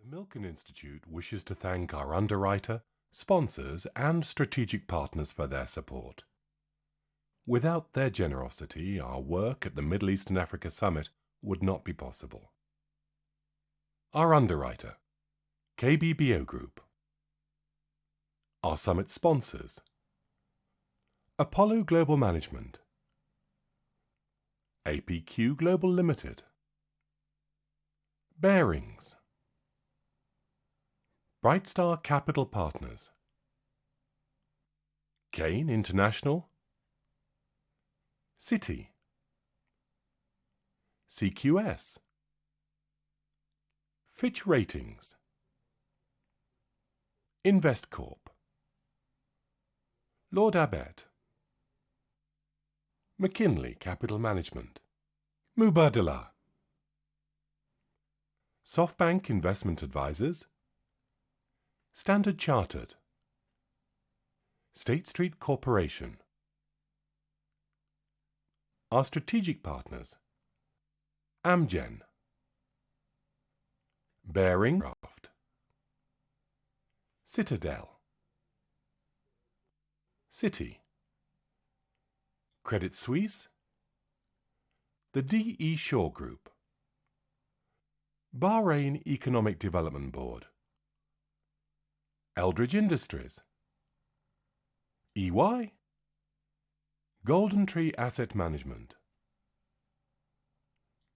Milken Institute wishes to thank our underwriter, sponsors, and strategic partners for their support. Without their generosity, our work at the Middle East and Africa Summit would not be possible. Our underwriter, KBBO Group. Our summit sponsors, Apollo Global Management, APQ Global Limited, Bearings, Brightstar Capital Partners, Kane International, Citi, CQS, Fitch Ratings, InvestCorp, Lord Abbett, McKinley Capital Management, Mubadala, SoftBank Investment Advisors, Standard Chartered, State Street Corporation. Our strategic partners, Amgen, Bearing Craft, Citadel, Citi, Credit Suisse, the D.E. Shaw Group, Bahrain Economic Development Board, Eldridge Industries, EY, Golden Tree Asset Management,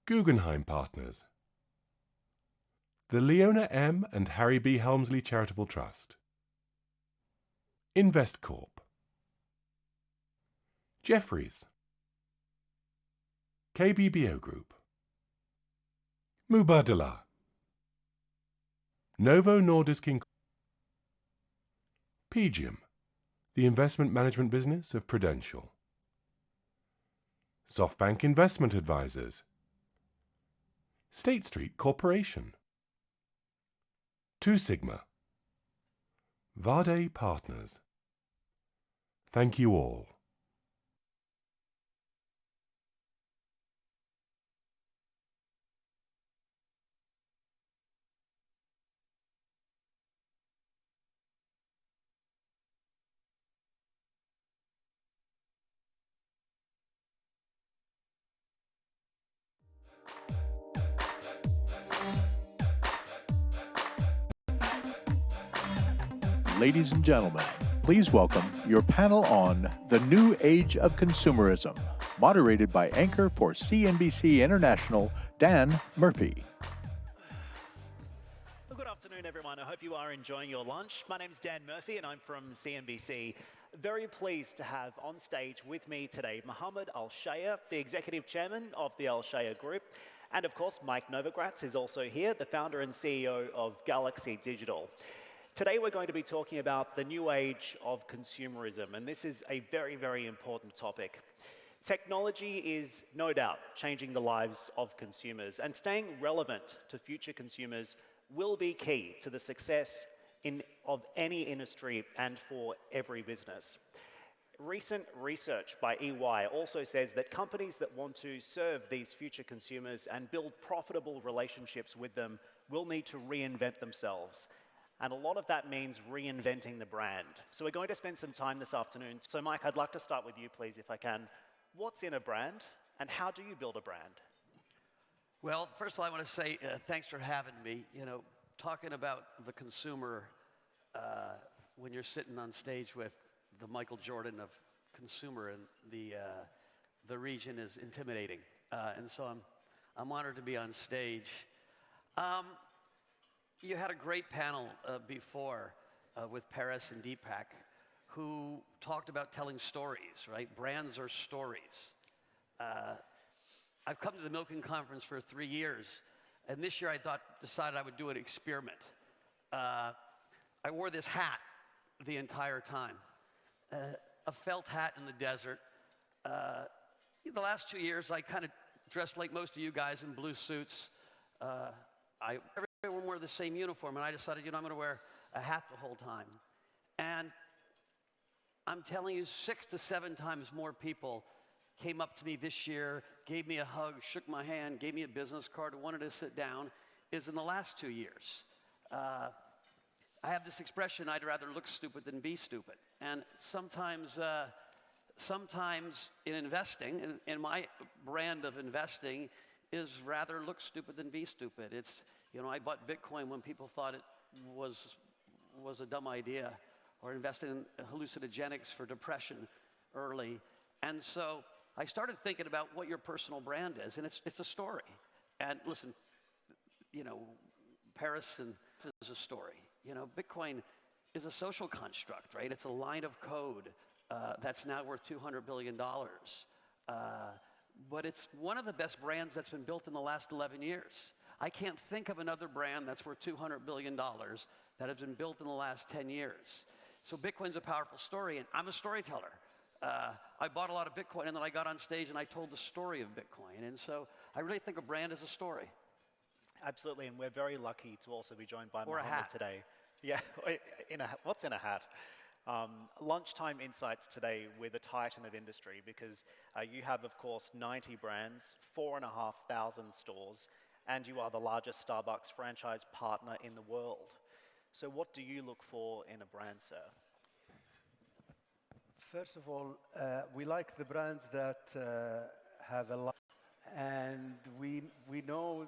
Guggenheim Partners, the Leona M. and Harry B. Helmsley Charitable Trust, InvestCorp, Jefferies, KBBO Group, Mubadala, Novo Nordisk Inc., PGIM, the investment management business of Prudential, SoftBank Investment Advisors, State Street Corporation, Two Sigma, Vade Partners. Thank you all. Ladies and gentlemen, please welcome your panel on the new age of consumerism, moderated by anchor for CNBC International, Dan Murphy. Well, good afternoon, everyone. I hope you are enjoying your lunch. My name is Dan Murphy, and I'm from CNBC. Very pleased to have on stage with me today Mohammed Alshaya, the Executive Chairman of the Alshaya Group, and of course, Mike Novogratz is also here, the founder and CEO of Galaxy Digital. Today we're going to be talking about the new age of consumerism, and this is a very, very important topic. Technology is no doubt changing the lives of consumers, and staying relevant to future consumers will be key to the success of any industry and for every business. Recent research by EY also says that companies that want to serve these future consumers and build profitable relationships with them will need to reinvent themselves. And a lot of that means reinventing the brand. So we're going to spend some time this afternoon. So Mike, I'd like to start with you, please, if I can. What's in a brand, and how do you build a brand? Well, first of all, I want to say thanks for having me. You know, talking about the consumer when you're sitting on stage with the Michael Jordan of consumer and the region is intimidating. And so I'm honored to be on stage. You had a great panel before with Paris and Deepak who talked about telling stories, right? Brands are stories. I've come to the Milken Conference for 3 years, and this year I decided I would do an experiment. I wore this hat the entire time, a felt hat in the desert. The last 2 years I kind of dressed like most of you guys in blue suits. Everyone wore the same uniform, and I decided, I'm going to wear a hat the whole time. And I'm telling you, 6 to 7 times more people came up to me this year, gave me a hug, shook my hand, gave me a business card, wanted to sit down, is in the last 2 years. I have this expression, I'd rather look stupid than be stupid. And sometimes in investing, in my brand of investing, is rather look stupid than be stupid. It's, you know, I bought Bitcoin when people thought it was a dumb idea, or invested in hallucinogenics for depression early. And so I started thinking about what your personal brand is, and it's a story. And listen, you know, Paris is a story. You know, Bitcoin is a social construct, right? It's a line of code that's now worth $200 billion. But it's one of the best brands that's been built in the last 11 years. I can't think of another brand that's worth $200 billion that has been built in the last 10 years. So Bitcoin's a powerful story, and I'm a storyteller. I bought a lot of Bitcoin, and then I got on stage and I told the story of Bitcoin. And so I really think a brand is a story. Absolutely, and we're very lucky to also be joined by Or a Mohammed hat. today. Yeah, what's in a hat? Lunchtime insights today with a titan of industry, because you have, of course, 90 brands, 4,500 stores, and you are the largest Starbucks franchise partner in the world. So what do you look for in a brand, sir? First of all, we like the brands that have a lot, and we know,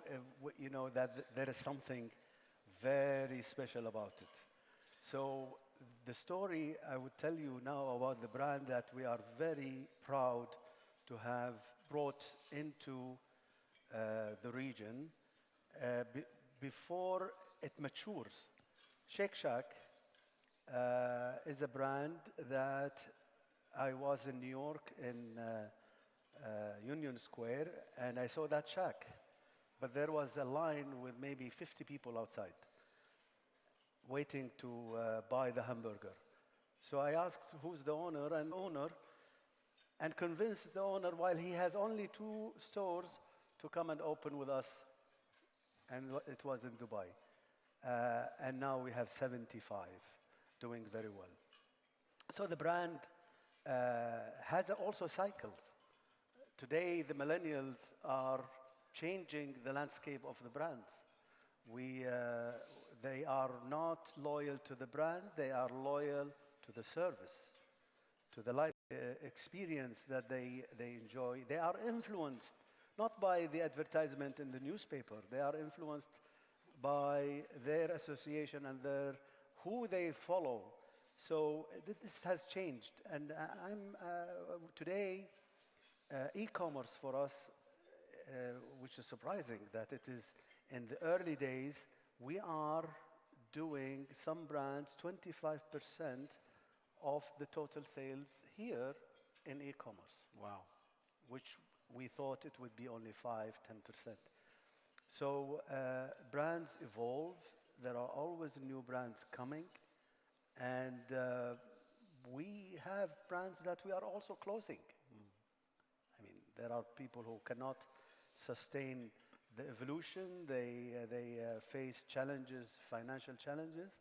you know, that there is something very special about it. So the story I would tell you now about the brand that we are very proud to have brought into the region before it matures. Shake Shack is a brand that I was in New York in Union Square, and I saw that shack. But there was a line with maybe 50 people outside waiting to buy the hamburger. So I asked who's the owner, and convinced the owner, while he has only 2 stores, to come and open with us, and it was in Dubai. And now we have 75, doing very well. So the brand has also cycles. Today, the millennials are changing the landscape of the brands. They are not loyal to the brand, they are loyal to the service, to the life experience that they enjoy. They are influenced not by the advertisement in the newspaper, they are influenced by their association and who they follow. So this has changed, and today, e-commerce for us, which is surprising that it is in the early days, we are doing some brands 25% of the total sales here in e-commerce. Wow. Which we thought it would be only 5–10%. So brands evolve. There are always new brands coming. And we have brands that we are also closing. I mean, there are people who cannot sustain the evolution. They face challenges, financial challenges,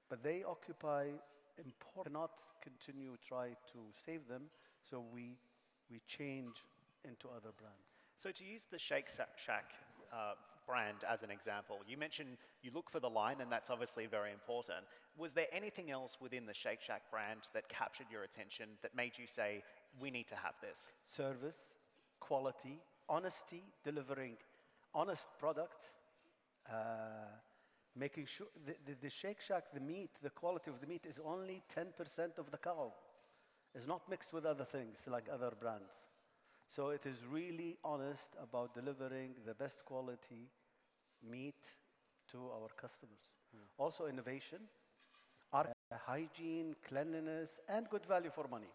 but they occupy important, cannot continue try to save them, so we change into other brands. So to use the Shake Shack brand as an example, you mentioned you look for the line, and that's obviously very important. Was there anything else within the Shake Shack brand that captured your attention that made you say, we need to have this? Service, quality, honesty, delivering honest product, making sure the Shake Shack, the meat, the quality of the meat is only 10% of the cow. It's not mixed with other things like other brands. So it is really honest about delivering the best quality meat to our customers. Also innovation, hygiene, cleanliness, and good value for money.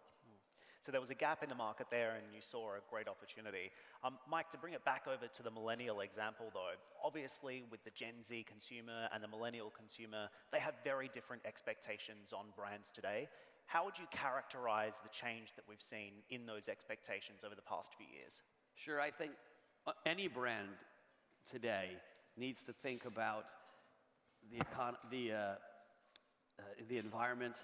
So there was a gap in the market there, and you saw a great opportunity. Mike, to bring it back over to the millennial example, though, obviously with the Gen Z consumer and the millennial consumer, they have very different expectations on brands today. How would you characterize the change that we've seen in those expectations over the past few years? Sure, I think any brand today needs to think about the environment.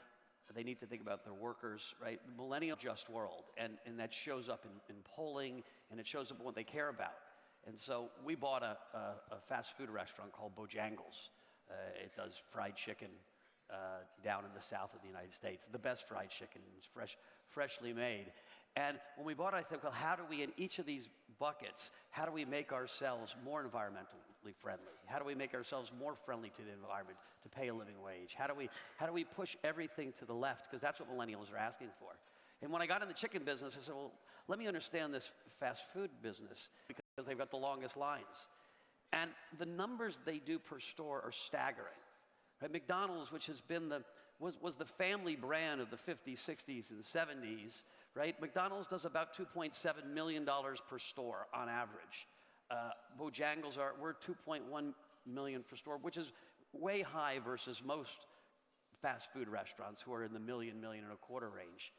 They need to think about their workers, right? Millennial just world, and that shows up in polling, and it shows up in what they care about. And so we bought a fast food restaurant called Bojangles It does fried chicken down in the south of the United States. The best fried chicken, it's freshly made. And when we bought it, I thought, well, how do we, in each of these buckets, how do we make ourselves more environmentally friendly? How do we make ourselves more friendly to the environment, to pay a living wage? How do we push everything to the left? Because that's what millennials are asking for. And when I got in the chicken business, I said, well, let me understand this fast food business, because they've got the longest lines. And the numbers they do per store are staggering. Right? McDonald's, which has been was the family brand of the 50s, 60s, and 70s, right? McDonald's does about $2.7 million per store on average. Bojangles we're $2.1 million per store, which is way high versus most fast food restaurants who are in the million and a quarter range.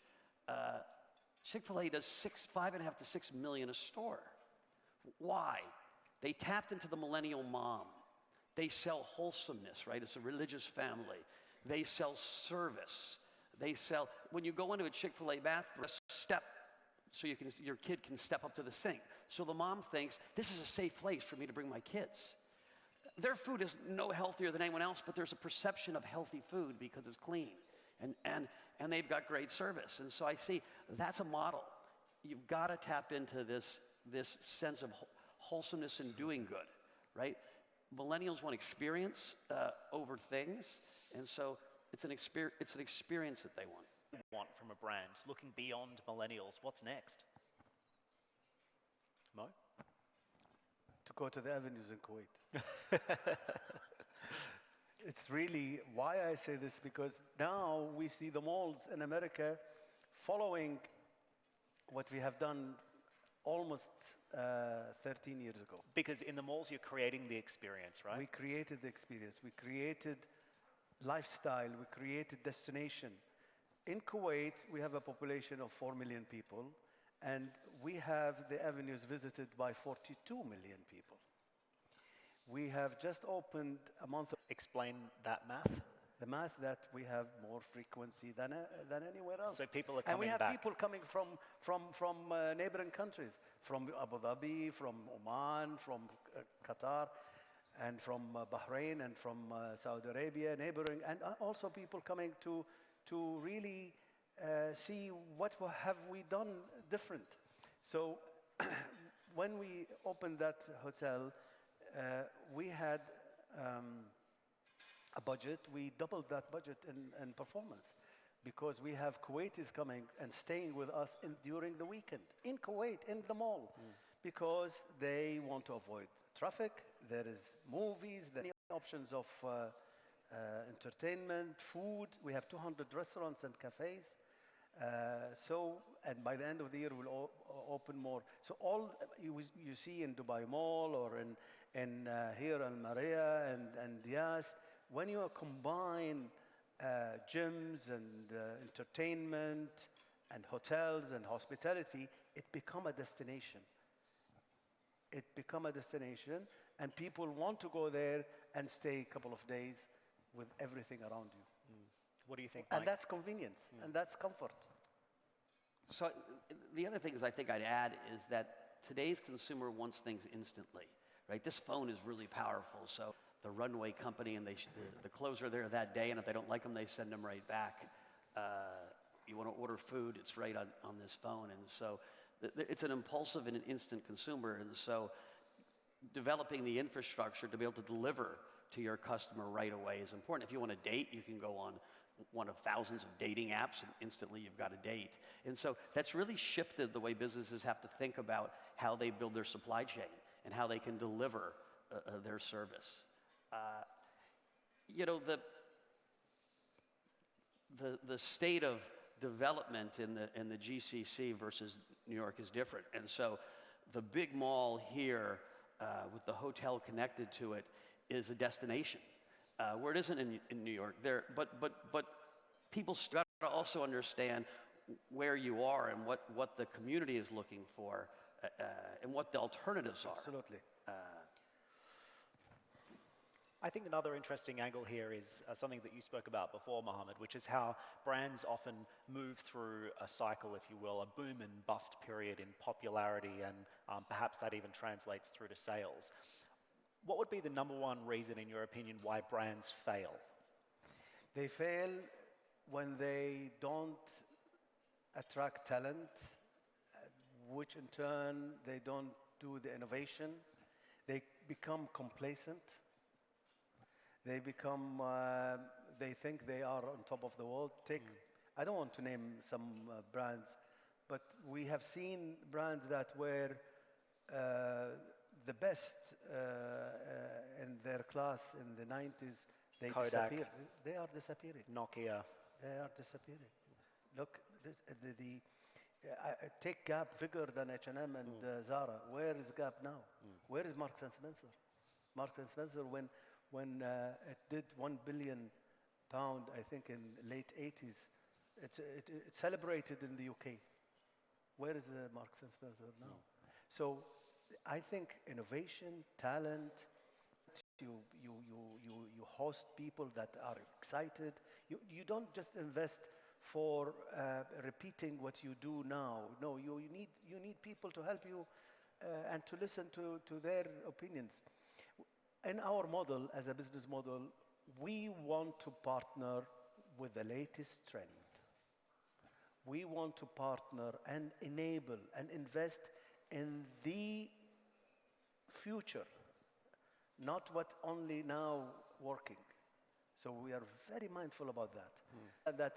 Chick-fil-A does $5.5 to $6 million a store. Why? They tapped into the millennial mom. They sell wholesomeness, right? It's a religious family. They sell service. They sell, when you go into a Chick-fil-A bathroom, a step so your kid can step up to the sink. So the mom thinks, this is a safe place for me to bring my kids. Their food is no healthier than anyone else, but there's a perception of healthy food because it's clean. And they've got great service. And so I see that's a model. You've got to tap into this sense of wholesomeness and doing good, right? Millennials want experience over things, and so it's an experience that they want from a brand, looking beyond millennials. What's next? Mo? To go to the avenues in Kuwait. It's really why I say this, because now we see the malls in America following what we have done almost 13 years ago. Because in the malls, you're creating the experience, right? We created the experience. We created lifestyle. We created destination. In Kuwait, we have a population of 4 million people, and we have the avenues visited by 42 million people. We have just opened a month. Explain that math. The math that we have more frequency than anywhere else. So people are coming back. And we have people coming from neighboring countries, from Abu Dhabi, from Oman, from Qatar, and from Bahrain, and from Saudi Arabia, neighboring, and also people coming to really see what have we done different. So when we opened that hotel, we had a budget. We doubled that budget in performance, because we have Kuwaitis coming and staying with us during the weekend in Kuwait, in the mall, because they want to avoid traffic. There is movies, there are options of entertainment, food. We have 200 restaurants and cafes. And by the end of the year, we'll open more. So all you see in Dubai Mall or in here Al Maria and Dias, when you combine gyms and entertainment and hotels and hospitality, it becomes a destination. It becomes a destination, and people want to go there and stay a couple of days with everything around you. What do you think, Mike? And that's convenience, and that's comfort. So the other things I think I'd add is that today's consumer wants things instantly, right? This phone is really powerful. So the runway company, and the clothes are there that day, and if they don't like them, they send them right back. You want to order food, it's right on this phone. And so it's an impulsive and an instant consumer. And so developing the infrastructure to be able to deliver to your customer right away is important. If you want to date, you can go on one of thousands of dating apps, and instantly you've got a date. And so that's really shifted the way businesses have to think about how they build their supply chain and how they can deliver their service. The state of development in the GCC versus New York is different. And so the big mall here with the hotel connected to it is a destination. Where it isn't in New York, but people got to also understand where you are and what the community is looking for and what the alternatives are. Absolutely. I think another interesting angle here is something that you spoke about before, Mohammed, which is how brands often move through a cycle, if you will, a boom and bust period in popularity, and perhaps that even translates through to sales. What would be the number one reason, in your opinion, why brands fail? They fail when they don't attract talent, which in turn they don't do the innovation. They become complacent. They become, they think they are on top of the world. I don't want to name some brands, but we have seen brands that were the best in their class in the 90s. They Kodak. disappeared. They are disappearing. Nokia. They are disappearing. Look, take Gap bigger than H&M and Zara. Where is Gap now? Where is Marks and Spencer? Marks and Spencer, when it did £1 billion, I think in late 80s, it celebrated in the UK. Where is Marks and Spencer now? So I think innovation, talent, you host people that are excited. You don't just invest for repeating what you do now. No, you need people to help you and to listen to their opinions. In our model, as a business model, we want to partner with the latest trend. We want to partner and enable and invest in the future, not what only now working. So we are very mindful about that. And that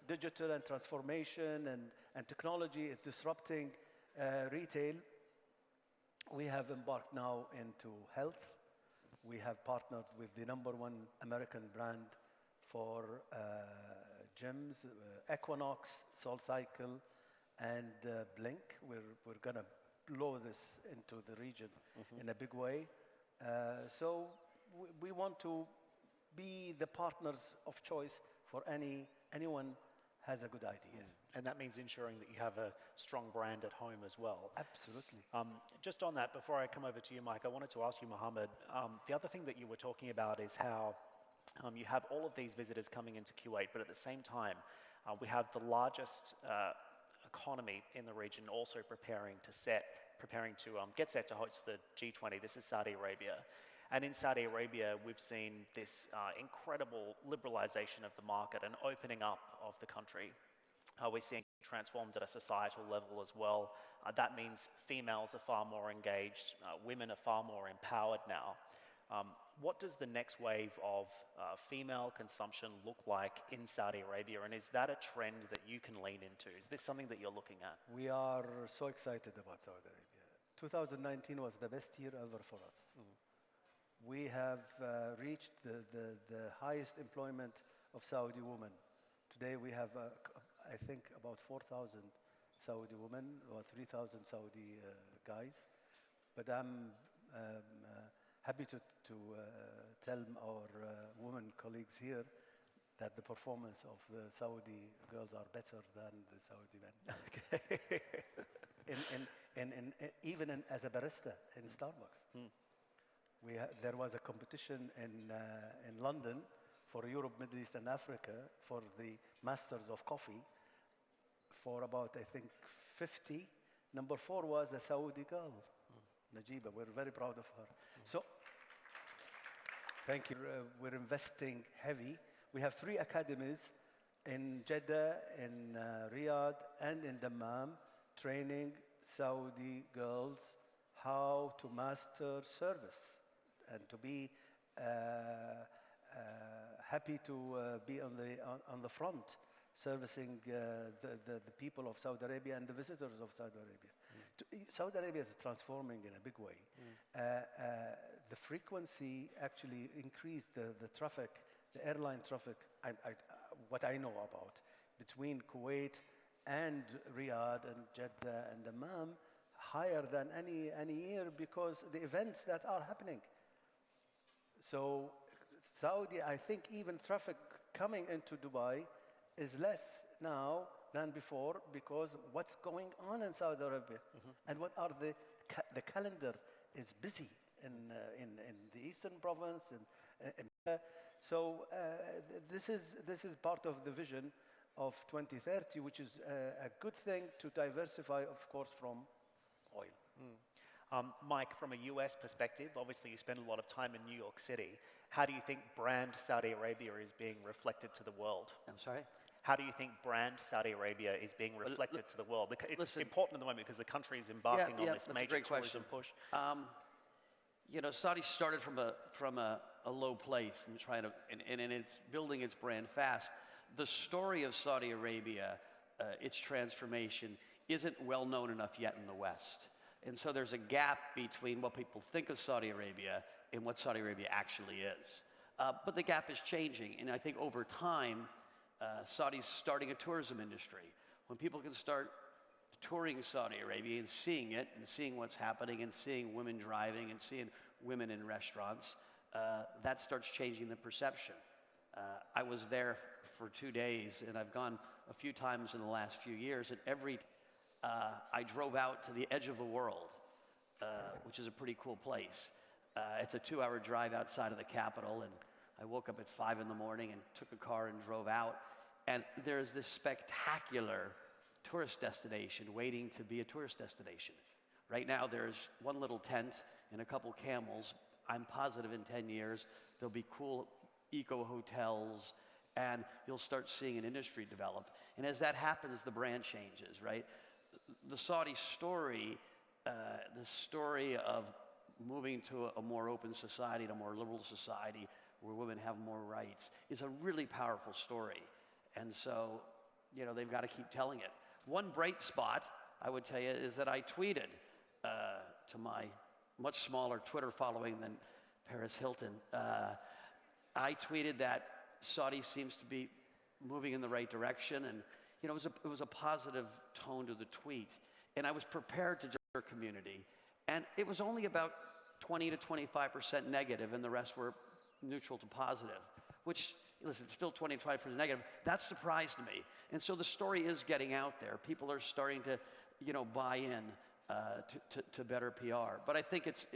digital and transformation and technology is disrupting retail. We have embarked now into health. We have partnered with the #1 American brand for gyms, Equinox, SoulCycle, and Blink. We're going to blow this into the region in a big way. So we want to be the partners of choice for anyone has a good idea. And that means ensuring that you have a strong brand at home as well. Absolutely. Just on that, before I come over to you, Mike, I wanted to ask you, Mohammed, the other thing that you were talking about is how you have all of these visitors coming into Kuwait, but at the same time, we have the largest economy in the region also preparing to get set to host the G20. This is Saudi Arabia. And in Saudi Arabia, we've seen this incredible liberalization of the market and opening up of the country. We're seeing it transformed at a societal level as well. That means females are far more engaged, women are far more empowered now. What does the next wave of female consumption look like in Saudi Arabia, and is that a trend that you can lean into? Is this something that you're looking at? We are so excited about Saudi Arabia. 2019 was the best year ever for us. We have reached the highest employment of Saudi women. Today we have, I think, about 4,000 Saudi women or 3,000 Saudi guys. But I'm happy to tell our women colleagues here that the performance of the Saudi girls are better than the Saudi men. Okay. Even as a barista in Starbucks. There was a competition in London for Europe, Middle East, and Africa for the Masters of Coffee for about, I think, 50. Number 4 was a Saudi girl, Najiba. We're very proud of her. So, thank you. We're investing heavy. We have 3 academies in Jeddah, in Riyadh, and in Dammam, training Saudi girls how to master service and to be happy to be on the front, servicing the people of Saudi Arabia and the visitors of Saudi Arabia. Saudi Arabia is transforming in a big way. The frequency actually increased, the traffic, the airline traffic, what I know about, between Kuwait and Riyadh and Jeddah and Dammam, higher than any year because the events that are happening. So Saudi, I think even traffic coming into Dubai is less now than before because what's going on in Saudi Arabia and what are the calendar is busy in the Eastern Province. So this is part of the vision of 2030, which is a good thing to diversify, of course, from oil. Mike, from a US perspective, obviously you spend a lot of time in New York City. How do you think brand Saudi Arabia is being reflected to the world? I'm sorry? How do you think brand Saudi Arabia is being reflected to the world? It's important at the moment because the country is embarking on this major tourism push. You know, Saudi started from a low place and and it's building its brand fast. The story of Saudi Arabia, its transformation, isn't well known enough yet in the West. And so there's a gap between what people think of Saudi Arabia and what Saudi Arabia actually is. But the gap is changing, and I think over time, Saudi's starting a tourism industry. When people can start touring Saudi Arabia and seeing it, and seeing what's happening, and seeing women driving, and seeing women in restaurants, that starts changing the perception. I was there for 2 days, and I've gone a few times in the last few years, and I drove out to the edge of the world, which is a pretty cool place. It's a 2-hour drive outside of the capital, and I woke up at 5 in the morning and took a car and drove out. And there's this spectacular tourist destination waiting to be a tourist destination. Right now, there's one little tent and a couple camels. I'm positive in 10 years, there'll be cool eco hotels, and you'll start seeing an industry develop. And as that happens, the brand changes, right? The Saudi story, the story of moving to a more open society, to a more liberal society, where women have more rights, is a really powerful story. And so, you know, they've got to keep telling it. One bright spot, I would tell you, is that I tweeted to my much smaller Twitter following than Paris Hilton. I tweeted that Saudi seems to be moving in the right direction, and you know, it was a positive tone to the tweet. And I was prepared to judge our community, and it was only about 20 to 25% negative, and the rest were neutral to positive, which, listen, it's still 20 to 25% negative. That surprised me. And so the story is getting out there. People are starting to, you know, buy in to better PR. But I think it's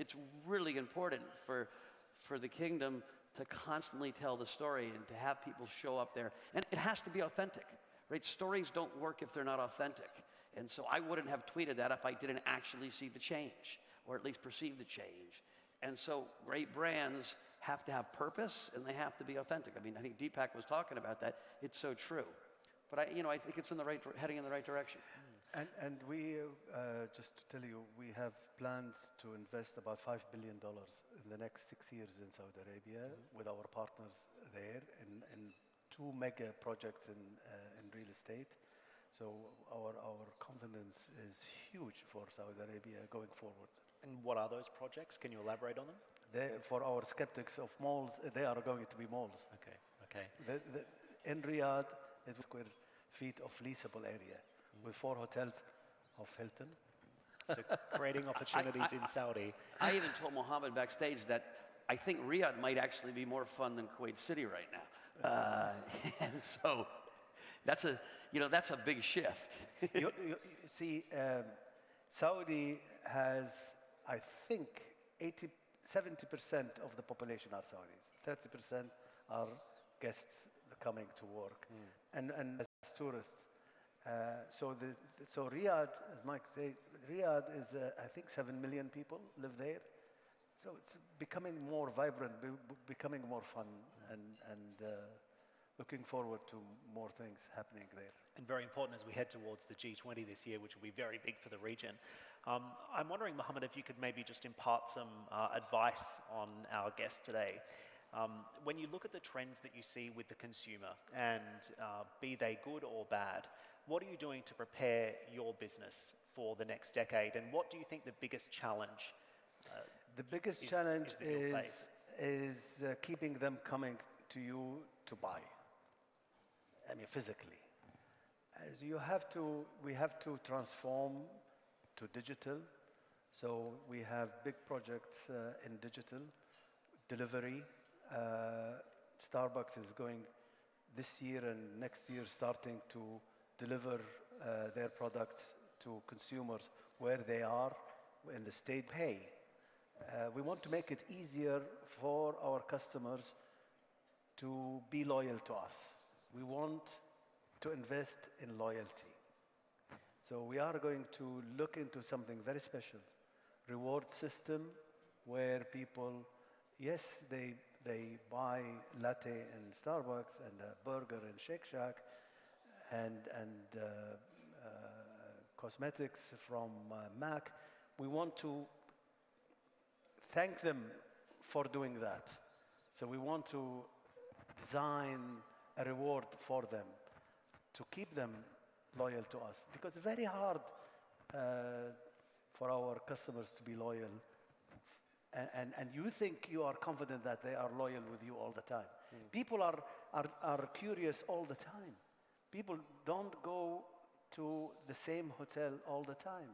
really important for the kingdom to constantly tell the story and to have people show up there. And it has to be authentic, right? Stories don't work if they're not authentic. And so I wouldn't have tweeted that if I didn't actually see the change, or at least perceive the change. And so great brands have to have purpose, and they have to be authentic. I mean, I think Deepak was talking about that. It's so true. But I think it's heading in the right direction. And we, just to tell you, we have plans to invest about $5 billion in the next 6 years in Saudi Arabia with our partners there in 2 mega projects in real estate. So our confidence is huge for Saudi Arabia going forward. And what are those projects? Can you elaborate on them? For our skeptics of malls, they are going to be malls. Okay. In Riyadh, it was square feet of leasable area with 4 hotels of Hilton. So creating opportunities in Saudi. I even told Mohammed backstage that I think Riyadh might actually be more fun than Kuwait City right now. And so that's a big shift. you see, Saudi has, I think, 70% of the population are Saudis. 30% are guests coming to work, and as tourists. So Riyadh, as Mike said, Riyadh is, I think, 7 million people live there. So it's becoming more vibrant, becoming more fun, and looking forward to more things happening there. And very important as we head towards the G20 this year, which will be very big for the region. I'm wondering, Mohammed, if you could maybe just impart some advice on our guest today. When you look at the trends that you see with the consumer, and be they good or bad, what are you doing to prepare your business for the next decade? And what do you think the biggest challenge The biggest challenge is keeping them coming to you to buy. I mean, physically. As we have to transform to digital. So we have big projects in digital delivery. Starbucks is going this year and next year starting to deliver their products to consumers where they are in the state pay. We want to make it easier for our customers to be loyal to us. We want to invest in loyalty. So we are going to look into something very special, reward system where people, yes, they buy latte in Starbucks and a burger in Shake Shack and cosmetics from Mac. We want to thank them for doing that. So we want to design a reward for them to keep them loyal to us, because it's very hard for our customers to be loyal. And you think you are confident that they are loyal with you all the time. People are curious all the time. People don't go to the same hotel all the time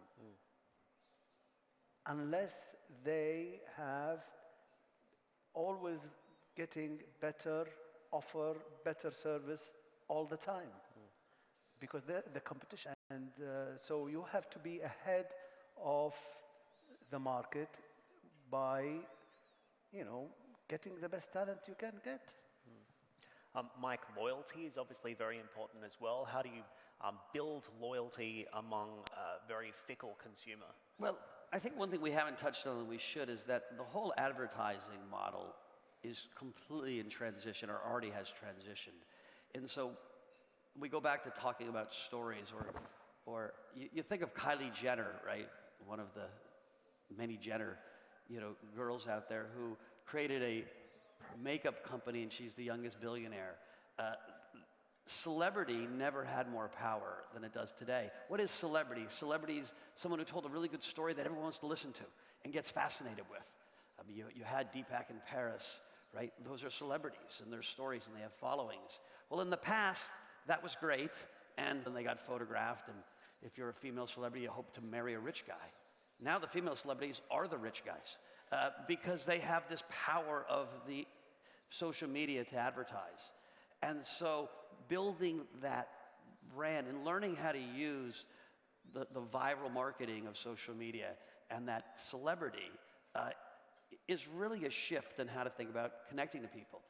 unless they have always getting better offer, better service all the time, because the competition. And so you have to be ahead of the market by, getting the best talent you can get. Mike, loyalty is obviously very important as well. How do you build loyalty among a very fickle consumer? Well, I think one thing we haven't touched on that we should is that the whole advertising model is completely in transition, or already has transitioned. And so we go back to talking about stories, or you think of Kylie Jenner, right? One of the many Jenner, girls out there who created a makeup company, and she's the youngest billionaire. Celebrity never had more power than it does today. What is celebrity? Celebrity is someone who told a really good story that everyone wants to listen to and gets fascinated with. I mean, you had Deepak in Paris, right? Those are celebrities, and their stories, and they have followings. Well, in the past, that was great, and then they got photographed, and if you're a female celebrity, you hope to marry a rich guy. Now the female celebrities are the rich guys because they have this power of the social media to advertise. And so building that brand and learning how to use the viral marketing of social media and that celebrity is really a shift in how to think about connecting to people.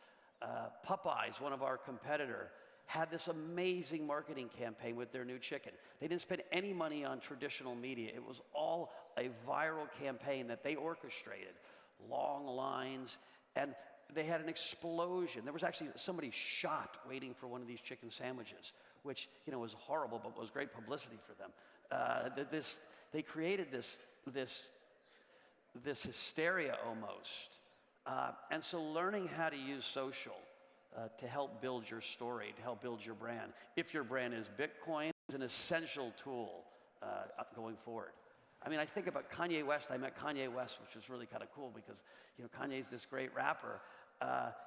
Popeyes, one of our competitor, had this amazing marketing campaign with their new chicken. They didn't spend any money on traditional media. It was all a viral campaign that they orchestrated. Long lines, and they had an explosion. There was actually somebody shot waiting for one of these chicken sandwiches, which was horrible, but was great publicity for them. They created this hysteria almost. And so learning how to use social to help build your story, to help build your brand. If your brand is Bitcoin, is an essential tool going forward. I mean, I think about Kanye West. I met Kanye West, which was really kind of cool because, Kanye's this great rapper.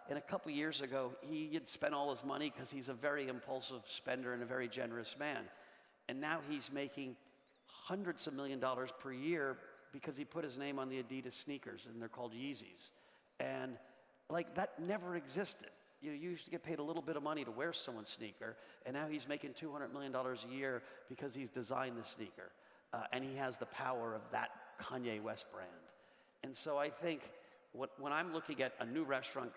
And a couple years ago, he had spent all his money because he's a very impulsive spender and a very generous man. And now he's making hundreds of millions of dollars per year because he put his name on the Adidas sneakers, and they're called Yeezys. And that never existed. You used to get paid a little bit of money to wear someone's sneaker, and now he's making $200 million a year because he's designed the sneaker. And he has the power of that Kanye West brand. And so I think when I'm looking at a new restaurant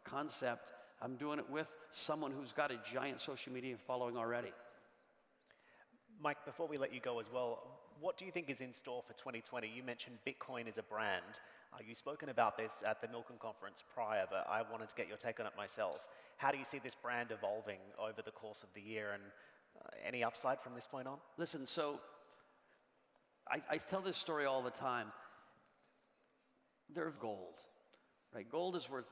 concept, I'm doing it with someone who's got a giant social media following already. Mike, before we let you go as well, what do you think is in store for 2020? You mentioned Bitcoin as a brand. You've spoken about this at the Milken conference prior, but I wanted to get your take on it myself. How do you see this brand evolving over the course of the year, and any upside from this point on? Listen, so I tell this story all the time. There's gold, right? Gold is worth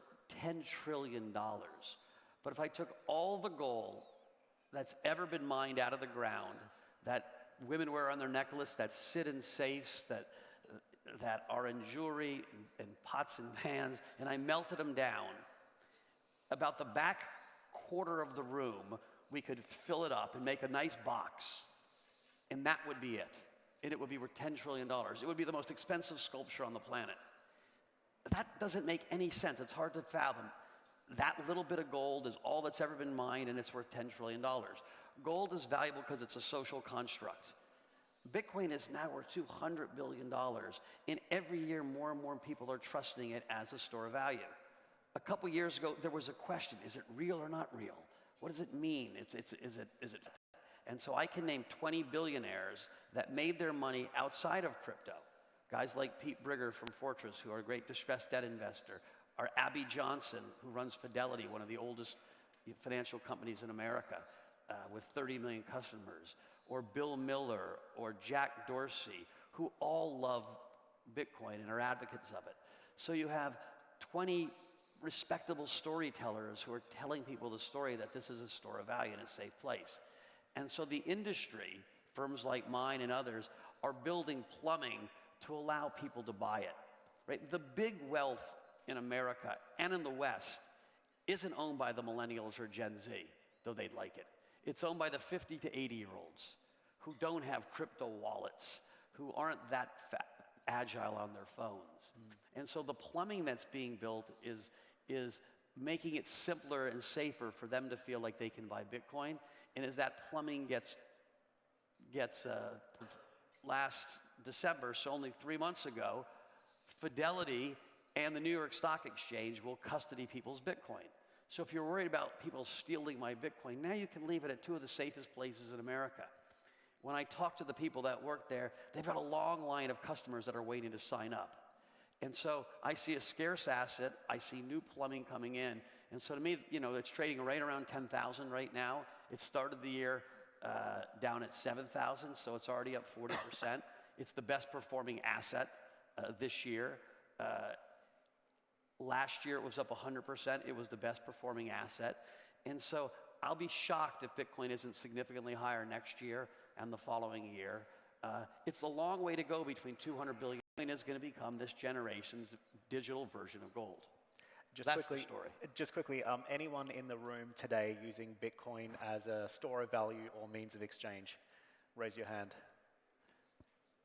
$10 trillion. But if I took all the gold that's ever been mined out of the ground, that women wear on their necklace, that sit in safes, that are in jewelry and pots and pans, and I melted them down, about the back quarter of the room, we could fill it up and make a nice box, and that would be it. And it would be worth $10 trillion. It would be the most expensive sculpture on the planet. That doesn't make any sense. It's hard to fathom. That little bit of gold is all that's ever been mined, and it's worth $10 trillion. Gold is valuable because it's a social construct. Bitcoin is now worth $200 billion, and every year more and more people are trusting it as a store of value. A couple years ago, there was a question: is it real or not real? What does it mean? Is it? And so I can name 20 billionaires that made their money outside of crypto, guys like Pete Brigger from Fortress, who are a great distressed debt investor, or Abby Johnson, who runs Fidelity, one of the oldest financial companies in America, with 30 million customers, or Bill Miller, or Jack Dorsey, who all love Bitcoin and are advocates of it. So you have 20 respectable storytellers who are telling people the story that this is a store of value and a safe place. And so the industry, firms like mine and others, are building plumbing to allow people to buy it. Right? The big wealth in America and in the West isn't owned by the millennials or Gen Z, though they'd like it. It's owned by the 50 to 80-year-olds who don't have crypto wallets, who aren't that agile on their phones. And so the plumbing that's being built is making it simpler and safer for them to feel like they can buy Bitcoin. And as that plumbing gets last December, so only 3 months ago, Fidelity and the New York Stock Exchange will custody people's Bitcoin. So if you're worried about people stealing my Bitcoin, now you can leave it at two of the safest places in America. When I talk to the people that work there, they've got a long line of customers that are waiting to sign up. And so I see a scarce asset, I see new plumbing coming in. And so to me, you know, it's trading right around 10,000 right now. It started the year down at 7,000, so it's already up 40%. It's the best performing asset this year. Last year it was up 100%. It was the best performing asset. And so I'll be shocked if Bitcoin isn't significantly higher next year and the following year. It's a long way to go between 200 billion. Bitcoin is going to become this generation's digital version of gold. That's the story. Just quickly, anyone in the room today using Bitcoin as a store of value or means of exchange? Raise your hand.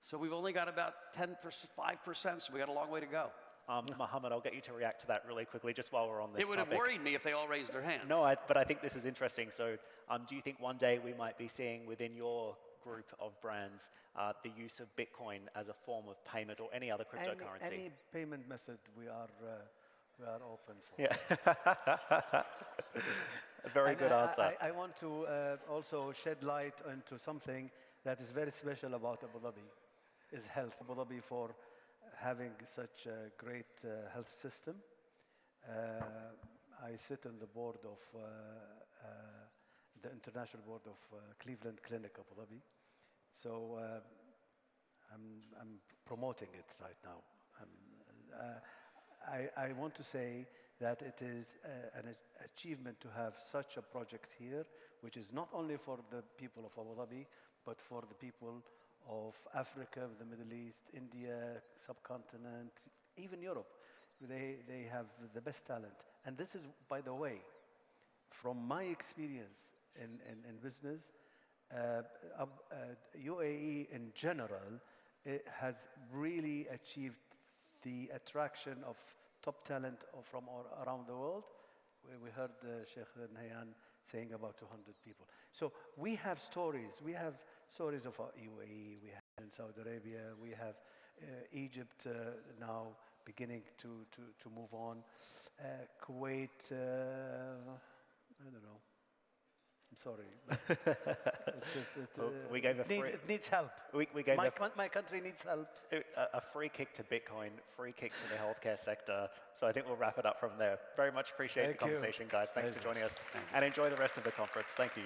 So we've only got about 5%, so we got a long way to go. Mohammed, I'll get you to react to that really quickly, just while we're on this topic. It would have worried me if they all raised their hand. No, but I think this is interesting. So do you think one day we might be seeing within your group of brands the use of Bitcoin as a form of payment or any other cryptocurrency? Any payment method we are open for. Yeah. A very good answer. I want to also shed light into something that is very special about Abu Dhabi, is health. Abu Dhabi for having such a great health system. I sit on the board of the international board of Cleveland Clinic Abu Dhabi. So I'm promoting it right now. I want to say that it is an achievement to have such a project here, which is not only for the people of Abu Dhabi, but for the people of Africa, the Middle East, India, subcontinent, even Europe. They have the best talent. And this is, by the way, from my experience in business, UAE in general, it has really achieved the attraction of top talent from around the world. We heard Sheikh Nahyan saying about 200 people. So we have stories. We have stories of UAE. We have in Saudi Arabia. We have Egypt now beginning to move on. Kuwait, I don't know. I'm sorry. We gave it needs help. We gave my country needs help. A free kick to Bitcoin, free kick to the healthcare sector. So I think we'll wrap it up from there. Very much appreciate the conversation, guys. Thanks for joining us. And enjoy the rest of the conference. Thank you.